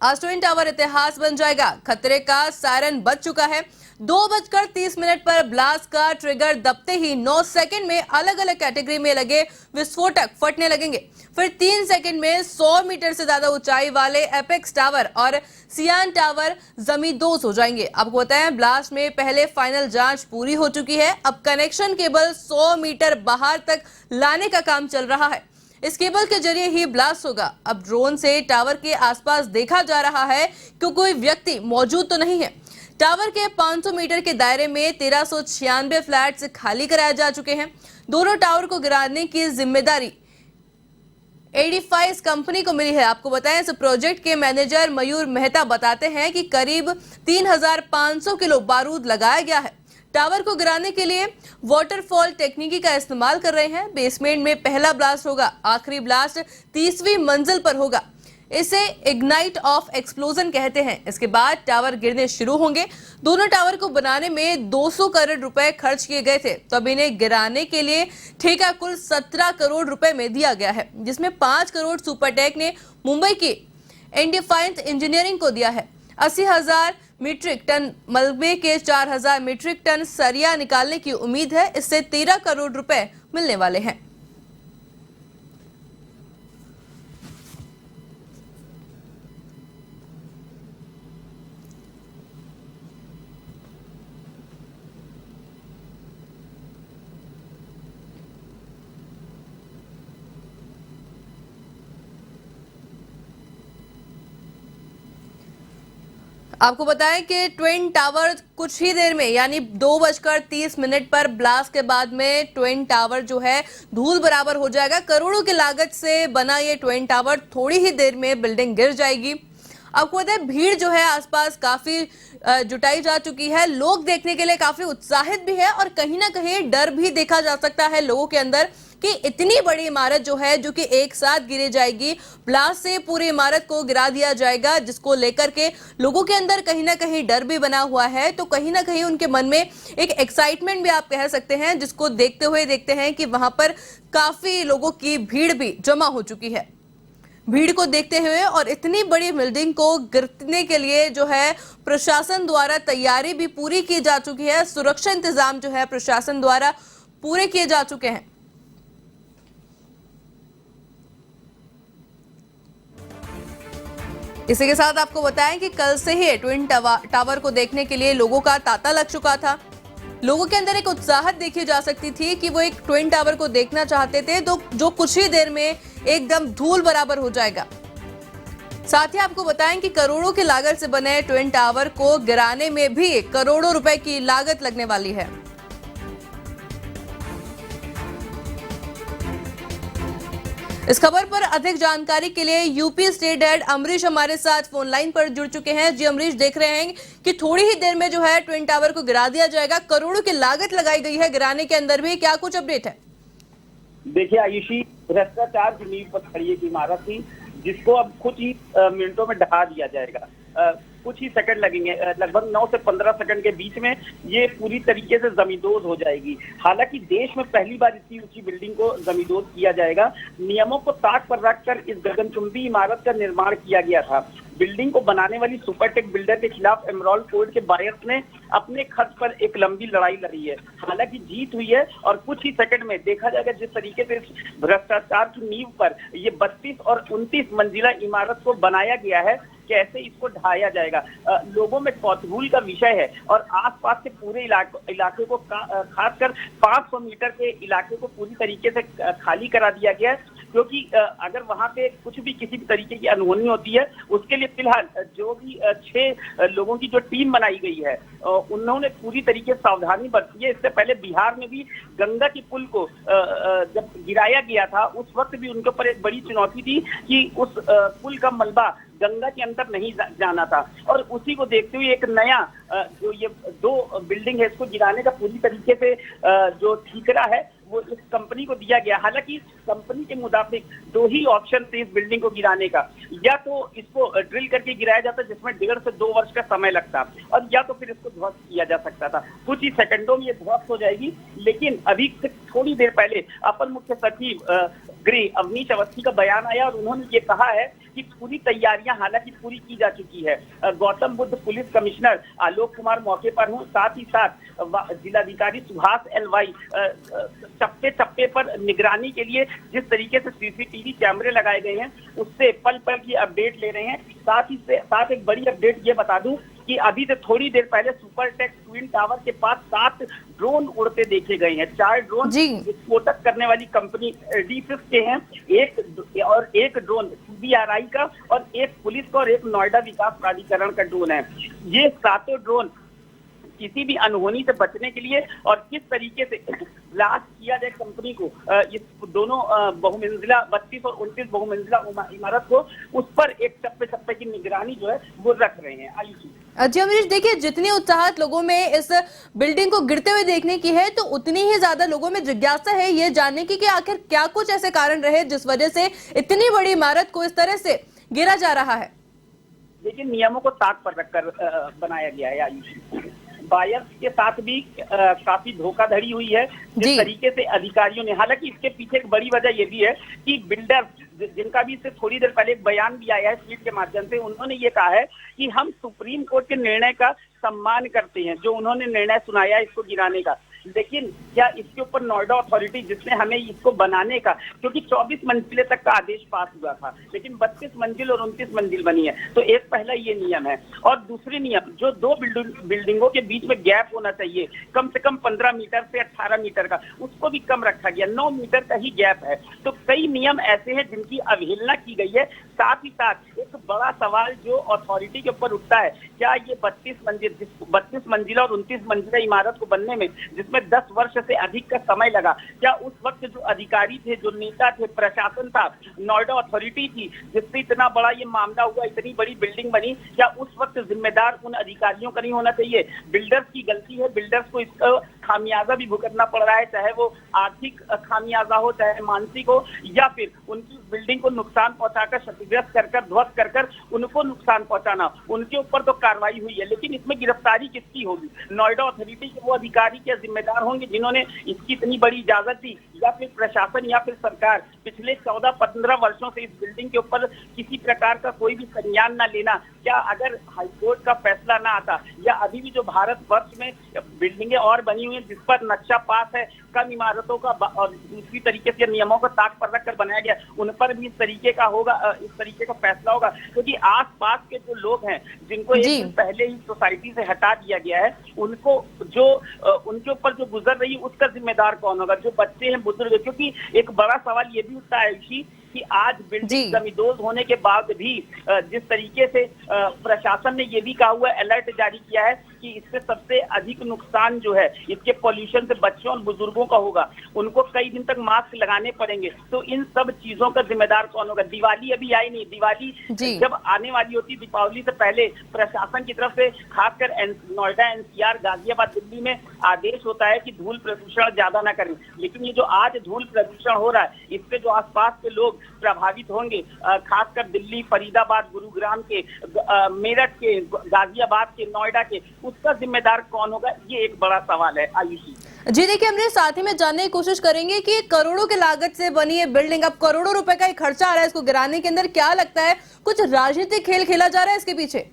आज twin tower इतिहास बन जाएगा। खतरे का सायरन बज चुका है। 2:30 पर ब्लास्ट का ट्रिगर दबते ही 9 सेकंड में अलग अलग कैटेगरी में लगे विस्फोटक फटने लगेंगे। फिर 3 सेकंड में 100 मीटर से ज्यादा ऊंचाई वाले एपेक्स टावर और सियान टावर जमींदोज हो जाएंगे। आपको बताएं, ब्लास्ट में पहले फाइनल जांच पूरी हो चुकी है। अब कनेक्शन केबल 100 मीटर बाहर तक लाने का काम चल रहा है। इस केबल के जरिए ही ब्लास्ट होगा। अब ड्रोन से टावर के आसपास देखा जा रहा है कि कोई व्यक्ति मौजूद तो नहीं है। टावर के 500 मीटर के दायरे में 1396 फ्लैट्स खाली कराए जा चुके हैं। दोनों टावर को गिराने की जिम्मेदारी एडिफाइस कंपनी को मिली है। आपको बताएं, इस प्रोजेक्ट के मैनेजर मयूर मेहता बताते हैं कि करीब 3500 किलो बारूद लगाया गया है। टावर को गिराने के लिए वाटरफॉल टेक्निकी का इस्तेमाल कर रहे हैं। बेसमेंट में पहला ब्लास्ट होगा। आखिरी ब्लास्ट 30वीं मंजिल पर होगा। इसे इग्नाइट ऑफ एक्सप्लोजन कहते हैं। इसके बाद टावर गिरने शुरू होंगे। दोनों टावर को बनाने में 200 करोड़ रुपए खर्च किए गए थे। तो अब इन्हें गिराने के लिए ठेका कुल 17 करोड़ रुपए में दिया गया है, जिसमें 5 करोड़ सुपरटेक ने मुंबई की एंडिफाइंस इंजीनियरिंग को दिया है। 80,000 मीट्रिक टन मलबे के 4,000 मीट्रिक टन सरिया निकालने की उम्मीद है। इससे 13 करोड़ रुपए मिलने वाले हैं। आपको बताएं कि ट्विन टावर कुछ ही देर में यानी 2:30 पर ब्लास्ट के बाद में ट्विन टावर जो है धूल बराबर हो जाएगा। करोड़ों की लागत से बना ये ट्विन टावर थोड़ी ही देर में बिल्डिंग गिर जाएगी। आपको बताएं, भीड़ जो है आसपास काफी जुटाई जा चुकी है। लोग देखने के लिए काफी उत्साहित भी है और कहीं ना कहीं डर भी देखा जा सकता है लोगों के अंदर कि इतनी बड़ी इमारत जो है जो कि एक साथ गिरे जाएगी। ब्लास्ट से पूरी इमारत को गिरा दिया जाएगा, जिसको लेकर के लोगों के अंदर कहीं ना कहीं डर भी बना हुआ है। तो कहीं ना कहीं उनके मन में एक एक्साइटमेंट भी आप कह सकते हैं, जिसको देखते हुए देखते हैं कि वहां पर काफी लोगों की भीड़ भी जमा हो चुकी है। भीड़ को देखते हुए और इतनी बड़ी बिल्डिंग को गिरने के लिए जो है प्रशासन द्वारा तैयारी भी पूरी की जा चुकी है। सुरक्षा इंतजाम जो है प्रशासन द्वारा पूरे किए जा चुके हैं। इसी के साथ आपको बताएं कि कल से ही ट्विन टावर को देखने के लिए लोगों का तांता लग चुका था। लोगों के अंदर एक उत्साहत देखी जा सकती थी कि वो एक ट्विन टावर को देखना चाहते थे, तो जो कुछ ही देर में एकदम धूल बराबर हो जाएगा। साथ ही आपको बताएं कि करोड़ों की लागत से बने ट्विन टावर को गिराने में भी करोड़ों रुपए की लागत लगने वाली है। इस खबर पर अधिक जानकारी के लिए यूपी स्टेट हेड अमरीश हमारे साथ फोन लाइन पर जुड़ चुके हैं। जी अमरीश, देख रहे हैं कि थोड़ी ही देर में जो है ट्विन टावर को गिरा दिया जाएगा। करोड़ों की लागत लगाई गई है गिराने के अंदर भी, क्या कुछ अपडेट है? देखिए आयुषी, भ्रष्टाचार की नींव पर खड़ी एक इमारत थी जिसको अब कुछ ही मिनटों में ढहा दिया जाएगा। कुछ ही सेकंड लगेंगे, लगभग 9 से 15 सेकंड के बीच में ये पूरी तरीके से जमींदोज हो जाएगी। हालांकि देश में पहली बार इतनी ऊंची बिल्डिंग को जमींदोज किया जाएगा। नियमों को ताक पर रखकर इस गगनचुंबी इमारत का निर्माण किया गया था। बिल्डिंग को बनाने वाली सुपरटेक बिल्डर के खिलाफ एमराल्ड कोर्ट के बायर्स ने अपने खर्च पर एक लंबी लड़ाई लड़ी है। हालांकि जीत हुई है और कुछ ही सेकंड में देखा जाएगा जिस तरीके से इस भ्रष्टाचार की नींव पर ये 32 और 29 मंजिला इमारत को बनाया गया है, कैसे इसको ढाया जाएगा। लोगों में कौतूहल का विषय है और आसपास के पूरे इलाके को खासकर 500 मीटर के इलाके को पूरी तरीके से खाली करा दिया गया है, क्योंकि अगर वहां पे कुछ भी किसी भी तरीके की अनहोनी होती है उसके लिए फिलहाल जो भी 6 लोगों की जो टीम बनाई गई है उन्होंने पूरी तरीके से सावधानी बरती है। इससे पहले बिहार में भी गंगा की पुल को जब गिराया गया था उस वक्त भी उनके ऊपर एक बड़ी चुनौती थी कि उस पुल का मलबा गंगा के अंदर नहीं जाना था। और उसी को देखते हुए एक नया जो ये 2 बिल्डिंग है इसको गिराने का पूरी तरीके से जो ठीकरा है वो इस कंपनी को दिया गया। हालांकि कंपनी के मुताबिक 2 ही ऑप्शन थे इस बिल्डिंग को गिराने का, या तो इसको ड्रिल करके गिराया जाता जिसमें 1.5 से 2 वर्ष का समय लगता, और या तो फिर इसको ध्वस्त किया जा सकता था। कुछ ही सेकंडों में ये ध्वस्त हो जाएगी। लेकिन अभी से थोड़ी देर पहले अपर मुख्य सचिव गृह अवनीश अवस्थी का बयान आया और उन्होंने ये कहा है कि पूरी तैयारियां हालांकि पूरी की जा चुकी है। गौतम बुद्ध पुलिस कमिश्नर आलोक कुमार मौके पर हूँ, साथ ही साथ जिलाधिकारी सुभाष एलवाई चप्पे चप्पे पर निगरानी के लिए जिस तरीके से सीसीटीवी कैमरे लगाए गए हैं उससे पल पल की अपडेट ले रहे हैं। साथ एक बड़ी अपडेट ये बता दूं कि अभी से थोड़ी देर पहले सुपरटेक ट्विन टावर के पास 7 ड्रोन उड़ते देखे गए हैं। 4 ड्रोन विस्फोटक करने वाली कंपनी D6 के हैं, एक ड्रोन CBRI का और एक पुलिस का और एक नोएडा विकास प्राधिकरण का ड्रोन है। ये 7 ड्रोन किसी भी अनहोनी से बचने के लिए और किस तरीके से ब्लास्ट किया जाए कंपनी को, इस दोनों बहुमंजिला 32 और 29 बहुमंजिला इमारत को, उस पर एक चप्पे चप्पे की निगरानी जो है वो रख रहे हैं। आयुषी जी अमरीश, देखिए जितनी उत्साहत लोगों में इस बिल्डिंग को गिरते हुए देखने की है तो उतनी ही ज्यादा लोगों में जिज्ञासा है ये जानने की कि आखिर क्या कुछ ऐसे कारण रहे जिस वजह से इतनी बड़ी इमारत को इस तरह से गिरा जा रहा है। लेकिन नियमों को ताक पर रखकर बनाया गया है आयुषी। बायर्स के साथ भी काफी धोखाधड़ी हुई है जिस तरीके से अधिकारियों ने, हालांकि इसके पीछे एक बड़ी वजह ये भी है कि बिल्डर्स, जिनका भी इससे थोड़ी देर पहले एक बयान भी आया है ट्वीट के माध्यम से, उन्होंने ये कहा है कि हम सुप्रीम कोर्ट के निर्णय का सम्मान करते हैं, जो उन्होंने निर्णय सुनाया इसको गिराने का। लेकिन क्या इसके ऊपर नोएडा अथॉरिटी जिसने हमें इसको बनाने का, क्योंकि 24 मंजिले तक का आदेश पास हुआ था लेकिन 32 मंजिल और 29 मंजिल बनी है, तो एक पहला ये नियम है। और दूसरे नियम, जो 2 बिल्डिंगों के बीच में गैप होना चाहिए कम से कम 15 मीटर से 18 मीटर का, उसको भी कम रखा गया, 9 मीटर का ही गैप है। तो कई नियम ऐसे हैं जिनकी अवहेलना की गई है। साथ ही साथ एक बड़ा सवाल जो अथॉरिटी के ऊपर उठता है, क्या ये 32 मंजिला और 29 मंजिला इमारत को बनने में जिसमें 10 वर्ष से अधिक का समय लगा, क्या उस वक्त जो अधिकारी थे, जो नेता थे, प्रशासन था, नोएडा अथॉरिटी थी, जिससे इतना बड़ा ये मामला हुआ, इतनी बड़ी बिल्डिंग बनी, क्या उस वक्त जिम्मेदार उन अधिकारियों का नहीं होना चाहिए? बिल्डर्स की गलती है, बिल्डर्स को इसका खामियाजा भी भुगतना पड़ रहा है, चाहे वो आर्थिक खामियाजा हो, चाहे मानसिक हो, या फिर उनकी बिल्डिंग को नुकसान पहुंचाकर, क्षतिग्रस्त कर ध्वस्त कर उनको नुकसान पहुंचाना, उनके ऊपर तो कार्रवाई हुई है, लेकिन इसमें गिरफ्तारी किसकी होगी? नोएडा अथॉरिटी के वो अधिकारी क्या जिम्मेदार होंगे जिन्होंने इसकी इतनी बड़ी इजाजत दी, या फिर प्रशासन या फिर सरकार पिछले 14-15 वर्षों से इस बिल्डिंग के ऊपर किसी प्रकार का कोई भी संज्ञान न लेना? क्या अगर हाईकोर्ट का फैसला ना आता, या अभी भी जो भारत वर्ष में बिल्डिंगें और बनी हुई हैं जिस पर नक्शा पास है, कम इमारतों का और दूसरी तरीके से नियमों को ताक पर रखकर बनाया गया, उन पर भी इस तरीके का होगा, इस तरीके का फैसला होगा? क्योंकि आसपास के जो लोग हैं जिनको एक दिन पहले ही सोसाइटी से हटा दिया गया है, उनको जो उनके ऊपर जो गुजर रही है उसका जिम्मेदार कौन होगा? जो बच्चे हैं, बुजुर्ग, क्योंकि एक बड़ा सवाल ये भी उठता है कि आज बिल्डिंग जमींदोज होने के बाद भी जिस तरीके से प्रशासन ने ये भी कहा हुआ अलर्ट जारी किया है कि इससे सबसे अधिक नुकसान जो है इसके पॉल्यूशन से बच्चों और बुजुर्गों का होगा, उनको कई दिन तक मास्क लगाने पड़ेंगे, तो इन सब चीजों का जिम्मेदार कौन होगा? दिवाली अभी आई नहीं, दिवाली जब आने वाली होती, दीपावली से पहले प्रशासन की तरफ से खासकर नोएडा, NCR, गाजियाबाद, दिल्ली में आदेश होता है कि धूल प्रदूषण ज्यादा ना करें, लेकिन ये जो आज धूल प्रदूषण हो रहा है इससे जो आसपास के लोग प्रभावित होंगे, खासकर दिल्ली, फरीदाबाद, गुरुग्राम के, मेरठ के, गाजियाबाद के, नोएडा के, उसका जिम्मेदार कौन होगा? ये एक बड़ा सवाल है आयुषी जी। देखिए हमने साथ ही में जानने की कोशिश करेंगे कि करोड़ों की लागत से बनी ये बिल्डिंग, अब करोड़ों रुपए का एक खर्चा आ रहा है इसको गिराने के अंदर, क्या लगता है कुछ राजनीतिक खेल खेला जा रहा है इसके पीछे?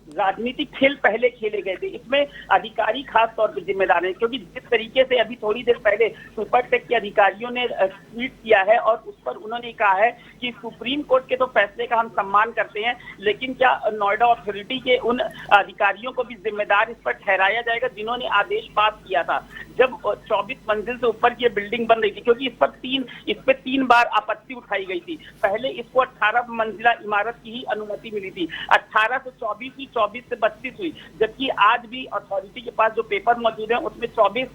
राजनीतिक खेल पहले खेले गए थे, इसमें अधिकारी खास तौर पर जिम्मेदार हैं, क्योंकि जिस तरीके से अभी थोड़ी देर पहले सुपरटेक के अधिकारियों ने ट्वीट किया है और उस पर उन्होंने कहा है कि सुप्रीम कोर्ट के तो फैसले का हम सम्मान करते हैं, लेकिन क्या नोएडा अथॉरिटी के उन अधिकारियों को भी जिम्मेदार इस पर ठहराया जाएगा जिन्होंने आदेश पास किया था जब 24 मंजिल से ऊपर की बिल्डिंग बन रही थी? क्योंकि इस पर 3 बार आपत्ति उठाई गई थी। पहले इसको 18 मंजिला इमारत की ही अनुमति मिली थी, 18 से 24 हुई, 24 से 32 हुई, जबकि आज भी अथॉरिटी के पास जो पेपर मौजूद है उसमें 24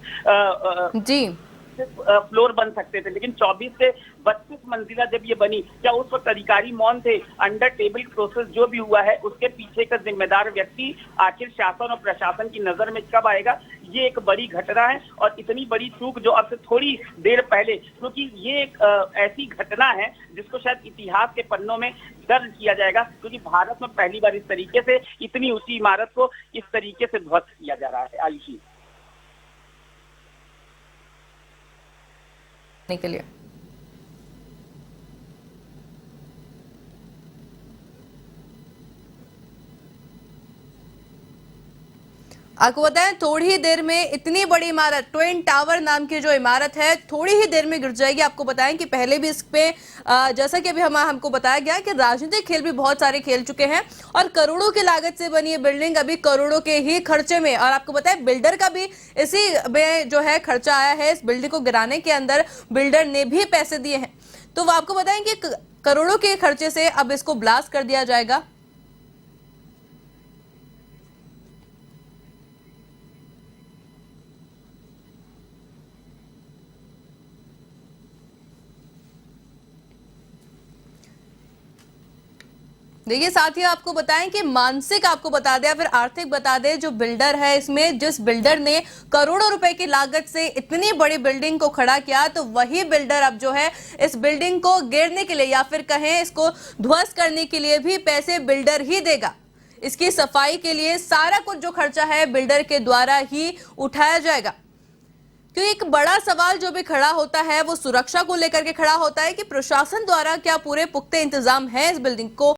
फ्लोर बन सकते थे, लेकिन 24 से 32 मंजिला जब ये बनी, क्या उस वक्त अधिकारी मौन थे? अंडर टेबल प्रोसेस जो भी हुआ है उसके पीछे का जिम्मेदार व्यक्ति आखिर शासन और प्रशासन की नजर में कब आएगा? ये एक बड़ी घटना है और इतनी बड़ी चूक जो अब से थोड़ी देर पहले, क्योंकि ये एक ऐसी घटना है जिसको शायद इतिहास के पन्नों में दर्ज किया जाएगा, क्योंकि भारत में पहली बार इस तरीके से इतनी ऊंची इमारत को इस तरीके से ध्वस्त किया जा रहा है। आयुषी के लिए आपको बताएं थोड़ी ही देर में इतनी बड़ी इमारत ट्विन टावर नाम की जो इमारत है थोड़ी ही देर में गिर जाएगी। आपको बताएं कि पहले भी इस पे जैसा कि अभी हमको बताया गया कि राजनीतिक खेल भी बहुत सारे खेल चुके हैं और करोड़ों की लागत से बनी ये बिल्डिंग अभी करोड़ों के ही खर्चे में, और आपको बताएं बिल्डर का भी इसी में जो है खर्चा आया है। इस बिल्डिंग को गिराने के अंदर बिल्डर ने भी पैसे दिए हैं। तो वो आपको बताएं कि करोड़ों के खर्चे से अब इसको ब्लास्ट कर दिया जाएगा। देखिए साथ ही आपको बताएं कि मानसिक आपको बता दें या फिर आर्थिक बता दें, जो बिल्डर है इसमें जिस बिल्डर ने करोड़ों रुपए की लागत से इतनी बड़ी बिल्डिंग को खड़ा किया, तो वही बिल्डर अब जो है इस बिल्डिंग को गिरने के लिए या फिर कहें इसको ध्वस्त करने के लिए भी पैसे बिल्डर ही देगा। इसकी सफाई के लिए सारा कुछ जो खर्चा है बिल्डर के द्वारा ही उठाया जाएगा। क्योंकि एक बड़ा सवाल जो भी खड़ा होता है वो सुरक्षा को लेकर के खड़ा होता है कि प्रशासन द्वारा क्या पूरे पुख्ते इंतजाम है इस बिल्डिंग को